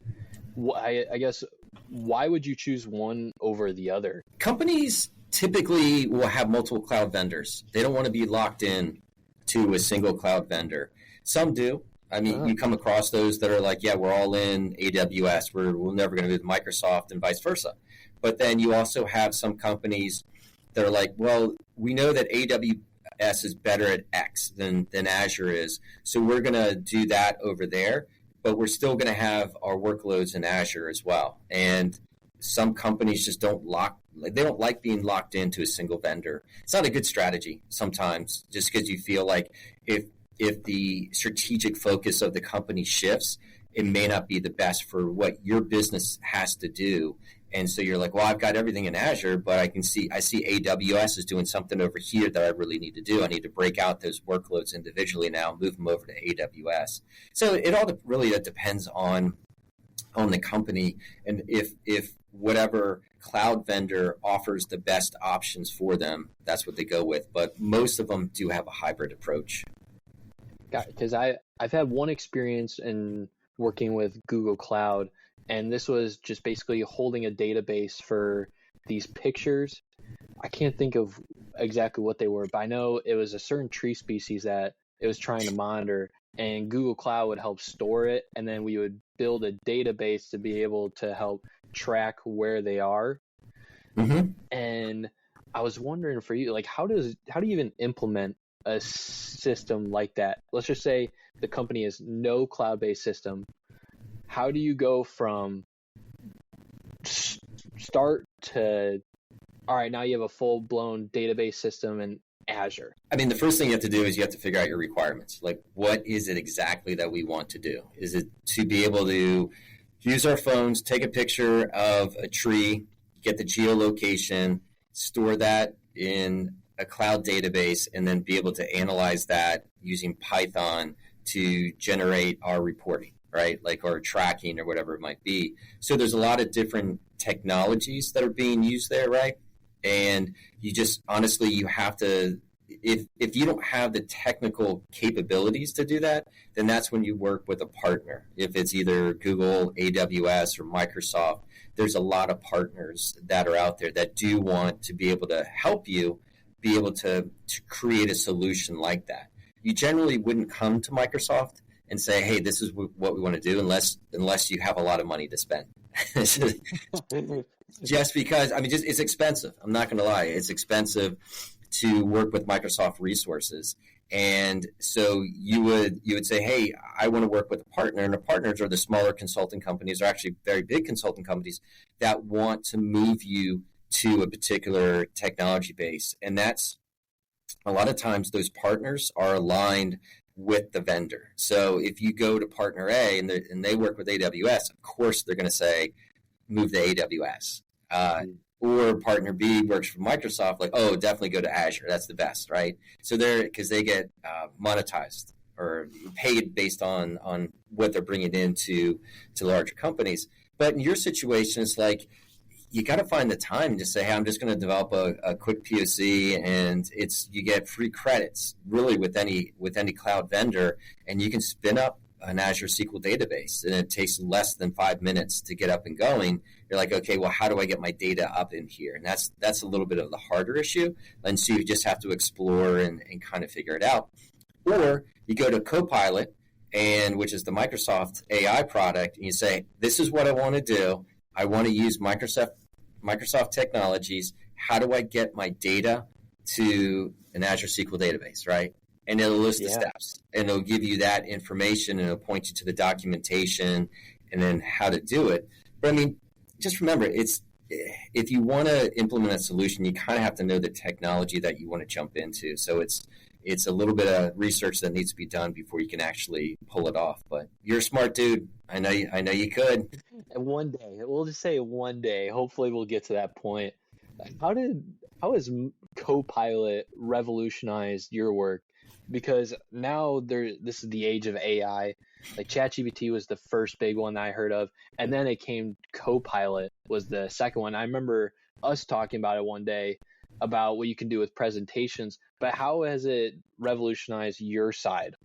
I guess, why would you choose one over the other? Companies typically will have multiple cloud vendors. They don't want to be locked in to a single cloud vendor. Some do. I mean, you come across those that are like, yeah, we're all in AWS. We're never going to move to Microsoft and vice versa. But then you also have some companies that are like, well, we know that AWS is better at X than Azure is. So we're going to do that over there, but we're still going to have our workloads in Azure as well. And some companies just don't like being locked into a single vendor. It's not a good strategy sometimes, just because you feel like if the strategic focus of the company shifts, it may not be the best for what your business has to do. And so you're like, well, I've got everything in Azure, but I see AWS is doing something over here that I really need to do. I need to break out those workloads individually now, move them over to AWS. So it all really depends on the company and if whatever cloud vendor offers the best options for them, that's what they go with. But most of them do have a hybrid approach. Got it. Because I've had one experience in working with Google Cloud, and this was just basically holding a database for these pictures. I can't think of exactly what they were, but I know it was a certain tree species that it was trying to monitor, and Google Cloud would help store it, and then we would build a database to be able to help track where they are. Mm-hmm. And I was wondering for you, like, how do you even implement a system like that? Let's just say the company has no cloud-based system. How do you go from start to, all right, now you have a full-blown database system in Azure? I mean, the first thing you have to do is you have to figure out your requirements. Like, what is it exactly that we want to do? Is it to be able to use our phones, take a picture of a tree, get the geolocation, store that in a cloud database, and then be able to analyze that using Python to generate our reporting, right? Like our tracking or whatever it might be. So there's a lot of different technologies that are being used there, right? And you just, honestly, you have to, if you don't have the technical capabilities to do that, then that's when you work with a partner. If it's either Google, AWS, or Microsoft, there's a lot of partners that are out there that do want to be able to help you be able to create a solution like that. You generally wouldn't come to Microsoft and say, hey, this is what we want to do, unless you have a lot of money to spend. Just because, I mean, it's expensive. I'm not going to lie. It's expensive to work with Microsoft resources. And so you would say, hey, I want to work with a partner. And the partners are the smaller consulting companies, or actually very big consulting companies that want to move you to a particular technology base. And that's a lot of times those partners are aligned with the vendor. So if you go to partner A and they work with AWS, of course they're going to say, move to AWS. Or partner B works for Microsoft, like, oh, definitely go to Azure. That's the best, right? So because they get monetized or paid based on what they're bringing into larger companies. But in your situation, it's like, you got to find the time to say, hey, I'm just going to develop a quick POC, and you get free credits really with any cloud vendor, and you can spin up an Azure SQL database, and it takes less than 5 minutes to get up and going. You're like, okay, well, how do I get my data up in here? And that's a little bit of the harder issue, and so you just have to explore and kind of figure it out. Or you go to Copilot, which is the Microsoft AI product, and you say, this is what I want to do. I want to use Microsoft technologies. How do I get my data to an Azure SQL database, right? And it'll list the steps, and it'll give you that information, and it'll point you to the documentation and then how to do it. But I mean, just remember, if you want to implement a solution, you kind of have to know the technology that you want to jump into. So it's a little bit of research that needs to be done before you can actually pull it off. But you're a smart dude. I know you could. And one day, we'll just say one day, hopefully we'll get to that point. How has Copilot revolutionized your work? Because now this is the age of AI. Like ChatGPT was the first big one that I heard of, and then it came Copilot was the second one. I remember us talking about it one day about what you can do with presentations, but how has it revolutionized your side?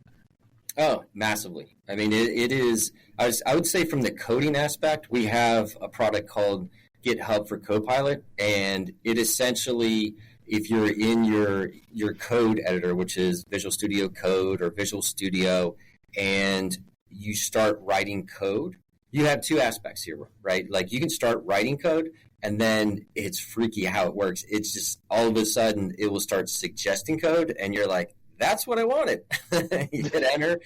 Oh, massively. I mean, it is, I would say from the coding aspect, we have a product called GitHub for Copilot, and it essentially, if you're in your code editor, which is Visual Studio Code or Visual Studio, and you start writing code, you have two aspects here, right? Like you can start writing code, and then it's freaky how it works. It's just all of a sudden it will start suggesting code, and you're like, that's what I wanted. You hit enter,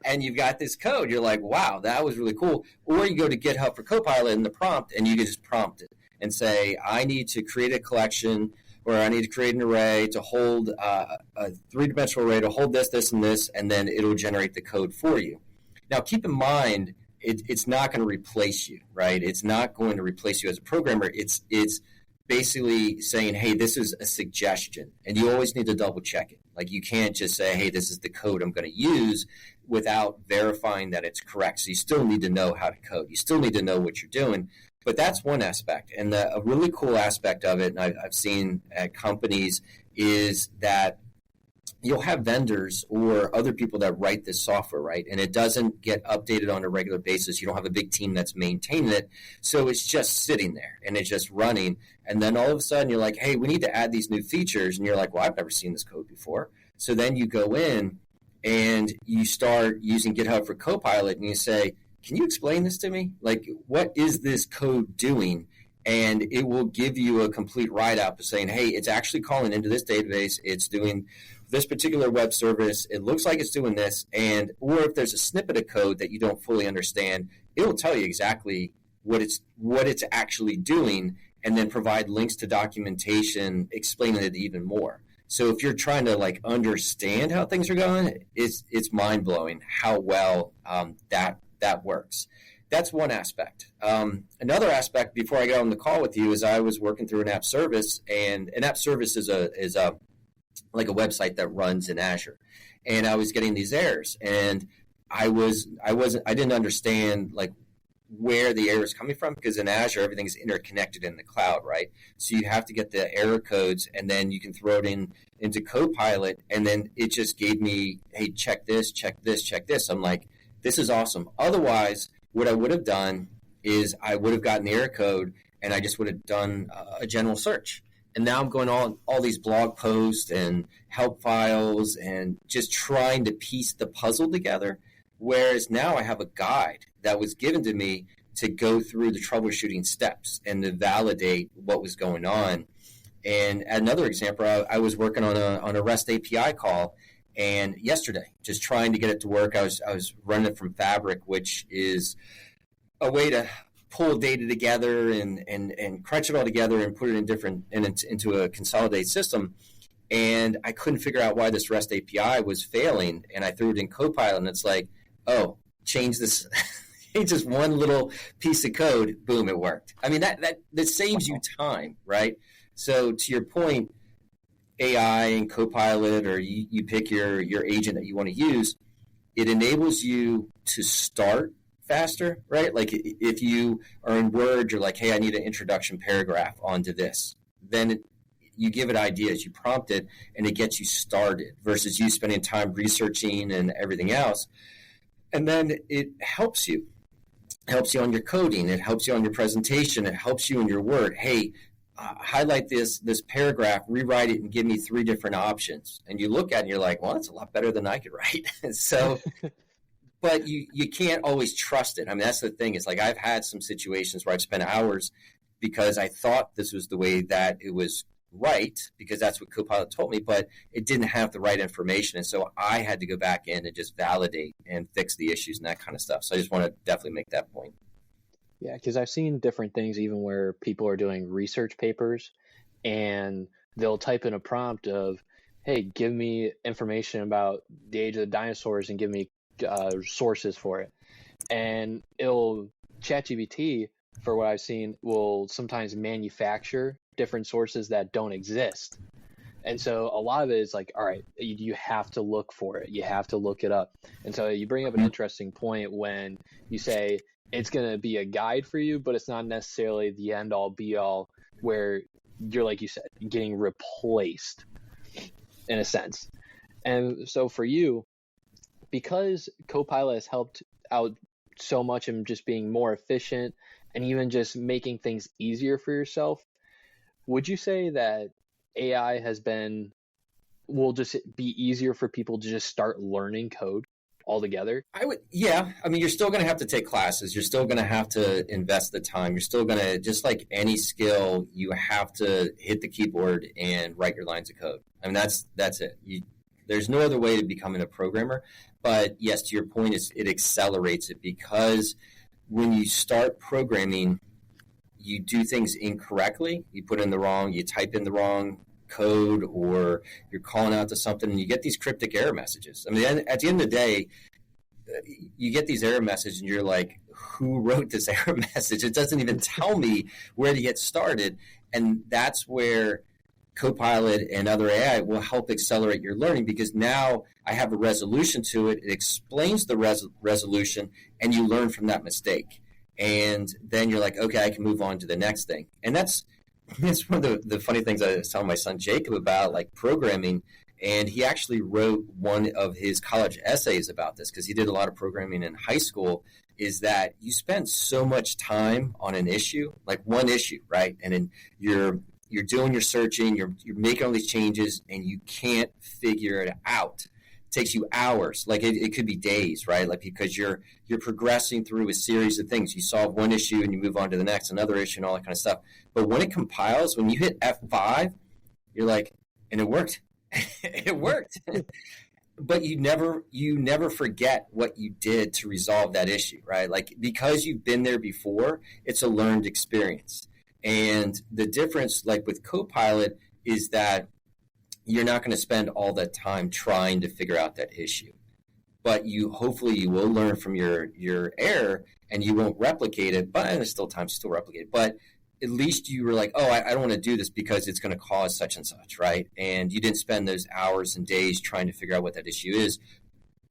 and you've got this code. You're like, wow, that was really cool. Or you go to GitHub for Copilot in the prompt, and you can just prompt it and say, I need to create a collection, or I need to create an array to hold a three-dimensional array to hold this, this, and this, and then it'll generate the code for you. Now, keep in mind, it's not going to replace you, right? It's not going to replace you as a programmer. It's basically saying, hey, this is a suggestion, and you always need to double check it. Like you can't just say, hey, this is the code I'm going to use without verifying that it's correct. So you still need to know how to code. You still need to know what you're doing. But that's one aspect. And a really cool aspect of it, and I've seen at companies, is that you'll have vendors or other people that write this software, right? And it doesn't get updated on a regular basis. You don't have a big team that's maintaining it. So it's just sitting there and it's just running. And then all of a sudden you're like, hey, we need to add these new features. And you're like, well, I've never seen this code before. So then you go in and you start using GitHub for Copilot and you say, can you explain this to me? Like, what is this code doing? And it will give you a complete write-up of saying, hey, it's actually calling into this database. It's doing this particular web service. It looks like it's doing this. Or if there's a snippet of code that you don't fully understand, it will tell you exactly what it's actually doing, and then provide links to documentation explaining it even more. So if you're trying to like understand how things are going, it's mind blowing how well that works. That's one aspect. Another aspect, before I got on the call with you, is I was working through an app service, and an app service is a like a website that runs in Azure, and I was getting these errors, and I didn't understand like where the error is coming from, because in Azure everything is interconnected in the cloud, right? So you have to get the error codes, and then you can throw it into Copilot, and then it just gave me, hey, check this, check this, check this. I'm like, this is awesome. Otherwise, what I would have done is I would have gotten the error code, and I just would have done a general search. And now I'm going on all these blog posts and help files and just trying to piece the puzzle together. Whereas now I have a guide that was given to me to go through the troubleshooting steps and to validate what was going on. And another example, I was working on a REST API call, and yesterday, just trying to get it to work, I was running it from Fabric, which is a way to pull data together and crunch it all together and put it into a consolidated system. And I couldn't figure out why this REST API was failing, and I threw it in Copilot, and it's like, oh, change this one little piece of code, boom, it worked. I mean, that saves you time, right? So to your point, AI and Copilot, or you pick your agent that you want to use, it enables you to start faster, right? Like if you are in Word, you're like, hey, I need an introduction paragraph onto this. Then you give it ideas, you prompt it, and it gets you started versus you spending time researching and everything else. And then it helps you. It helps you on your coding. It helps you on your presentation. It helps you in your Word. Hey, highlight this paragraph, rewrite it, and give me 3 different options. And you look at it and you're like, well, that's a lot better than I could write. So, but you can't always trust it. I mean, that's the thing. It's like I've had some situations where I've spent hours because I thought this was the way that it was right, because that's what Copilot told me, but it didn't have the right information. And so I had to go back in and just validate and fix the issues and that kind of stuff. So I just want to definitely make that point. Yeah, because I've seen different things even where people are doing research papers and they'll type in a prompt of, hey, give me information about the age of the dinosaurs and give me sources for it. And ChatGPT, for what I've seen, will sometimes manufacture different sources that don't exist. And so a lot of it is like, all right, you have to look for it. You have to look it up. And so you bring up an interesting point when you say it's going to be a guide for you, but it's not necessarily the end all be all where you're, like you said, getting replaced in a sense. And so for you, because Copilot has helped out so much in just being more efficient and even just making things easier for yourself, would you say that AI will just be easier for people to just start learning code altogether? Yeah. I mean, you're still going to have to take classes. You're still going to have to invest the time. You're still going to, just like any skill, you have to hit the keyboard and write your lines of code. I mean, that's it. There's no other way to becoming a programmer. But yes, to your point, it accelerates it, because when you start programming, you do things incorrectly. You type in the wrong code, or you're calling out to something, and you get these cryptic error messages. I mean, at the end of the day, you get these error messages, and you're like, who wrote this error message? It doesn't even tell me where to get started. And that's where Copilot and other AI will help accelerate your learning, because now I have a resolution to it. It explains the resolution, and you learn from that mistake. And then you're like, okay, I can move on to the next thing. And that's one of the funny things I was telling my son Jacob about, like programming. And he actually wrote one of his college essays about this, because he did a lot of programming in high school, is that you spend so much time on an issue, like one issue, right? And then you're doing your searching, you're making all these changes, and you can't figure it out. It takes you hours, like it could be days, right? Like, because you're progressing through a series of things. You solve one issue and you move on to the next, another issue, and all that kind of stuff. But when it compiles, when you hit F5, you're like, and it worked. It worked. but you never forget what you did to resolve that issue, right? Like, because you've been there before, it's a learned experience. And the difference, like with Copilot, is that you're not going to spend all that time trying to figure out that issue, but hopefully you will learn from your error, and you won't replicate it. But and there's still times you still replicate it, but at least you were like, oh, I don't want to do this because it's going to cause such and such, right? And you didn't spend those hours and days trying to figure out what that issue is.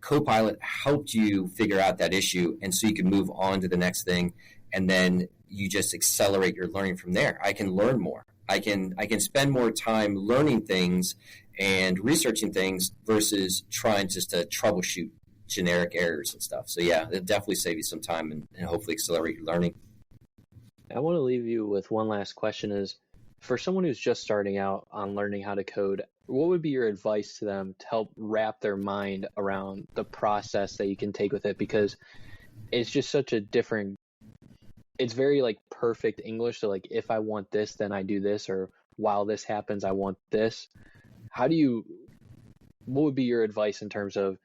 Copilot helped you figure out that issue, and so you can move on to the next thing, and then you just accelerate your learning from there. I can learn more. I can spend more time learning things and researching things versus trying just to troubleshoot generic errors and stuff. So yeah, it'll definitely save you some time and hopefully accelerate your learning. I want to leave you with one last question is, for someone who's just starting out on learning how to code, what would be your advice to them to help wrap their mind around the process that you can take with it? Because it's just such a different, it's very like perfect English. So like, if I want this, then I do this, or while this happens, I want this. What would be your advice in terms of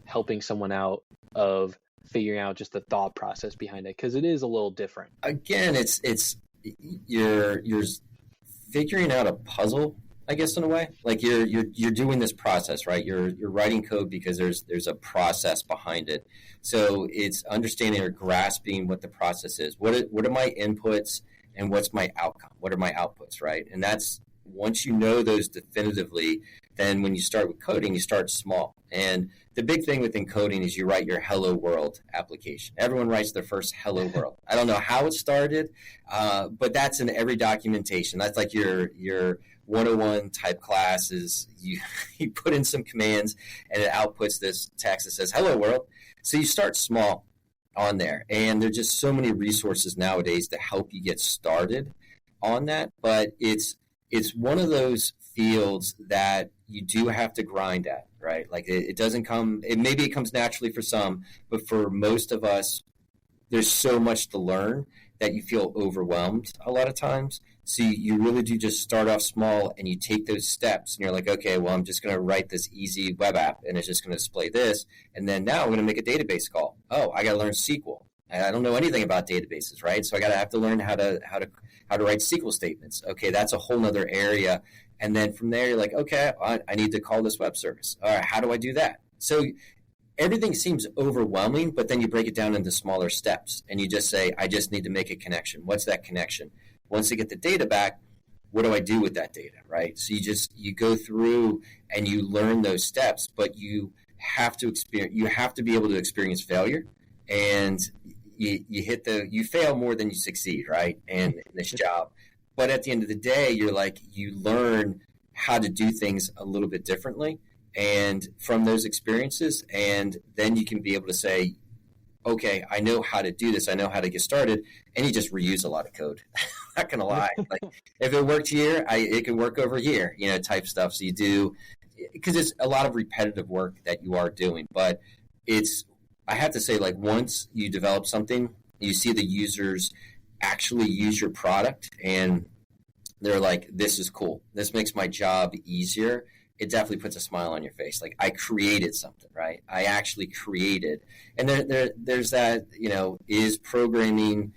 helping someone out of figuring out just the thought process behind it? Because it is a little different. Again, it's you're figuring out a puzzle, I guess, in a way. Like you're doing this process, right? You're writing code because there's a process behind it. So it's understanding or grasping what the process is. What are my inputs and what's my outcome? What are my outputs, right? And that's, once you know those definitively, then when you start with coding, you start small. And the big thing within coding is you write your hello world application. Everyone writes their first hello world. I don't know how it started, but that's in every documentation. That's like your 101 type class is you put in some commands and it outputs this text that says hello world. So you start small on there. And there's just so many resources nowadays to help you get started on that. But it's one of those fields that you do have to grind at, right? Like it doesn't come, maybe it comes naturally for some, but for most of us, there's so much to learn that you feel overwhelmed a lot of times. So you really do just start off small and you take those steps and you're like, okay, well, I'm just going to write this easy web app and it's just going to display this. And then now I'm going to make a database call. Oh, I got to learn SQL. I don't know anything about databases, right? So I have to learn how to write SQL statements. Okay, that's a whole nother area. And then from there, you're like, okay, I need to call this web service. All right, how do I do that? So everything seems overwhelming, but then you break it down into smaller steps. And you just say, I just need to make a connection. What's that connection? Once I get the data back, what do I do with that data, right? So you go through and you learn those steps, but you have to be able to experience failure. And you fail more than you succeed, right? And in this job. But at the end of the day, you learn how to do things a little bit differently and from those experiences. And then you can be able to say, okay, I know how to do this. I know how to get started. And you just reuse a lot of code. Not going to lie. Like if it worked here, it can work over here, type stuff. So you do, because it's a lot of repetitive work that you are doing. But I have to say, like, once you develop something, you see the users actually use your product and they're like, this is cool. This makes my job easier. It definitely puts a smile on your face. Like, I created something, right? I actually created. And there's that, is programming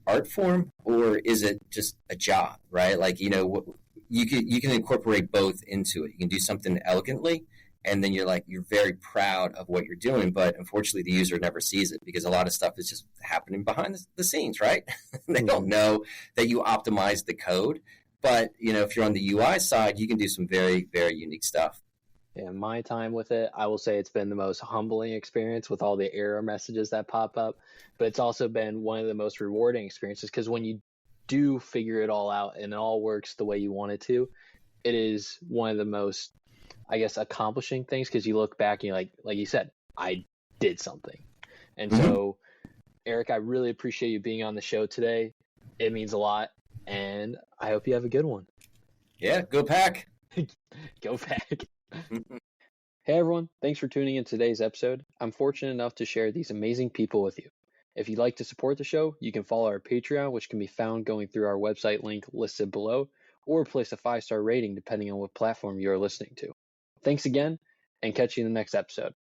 art form or is it just a job, right? Like, you can incorporate both into it. You can do something elegantly, and then you're very proud of what you're doing, but unfortunately the user never sees it because a lot of stuff is just happening behind the scenes, right? They don't know that you optimized the code, but if you're on the UI side, you can do some very, very unique stuff. Yeah, my time with it, I will say it's been the most humbling experience with all the error messages that pop up, but it's also been one of the most rewarding experiences because when you do figure it all out and it all works the way you want it to, it is one of the most, I guess, accomplishing things because you look back and you're like you said, I did something. And so, Eric, I really appreciate you being on the show today. It means a lot, and I hope you have a good one. Yeah, go Pack. Go Pack. Hey, everyone. Thanks for tuning in today's episode. I'm fortunate enough to share these amazing people with you. If you'd like to support the show, you can follow our Patreon, which can be found going through our website link listed below, or place a 5-star rating depending on what platform you're listening to. Thanks again, and catch you in the next episode.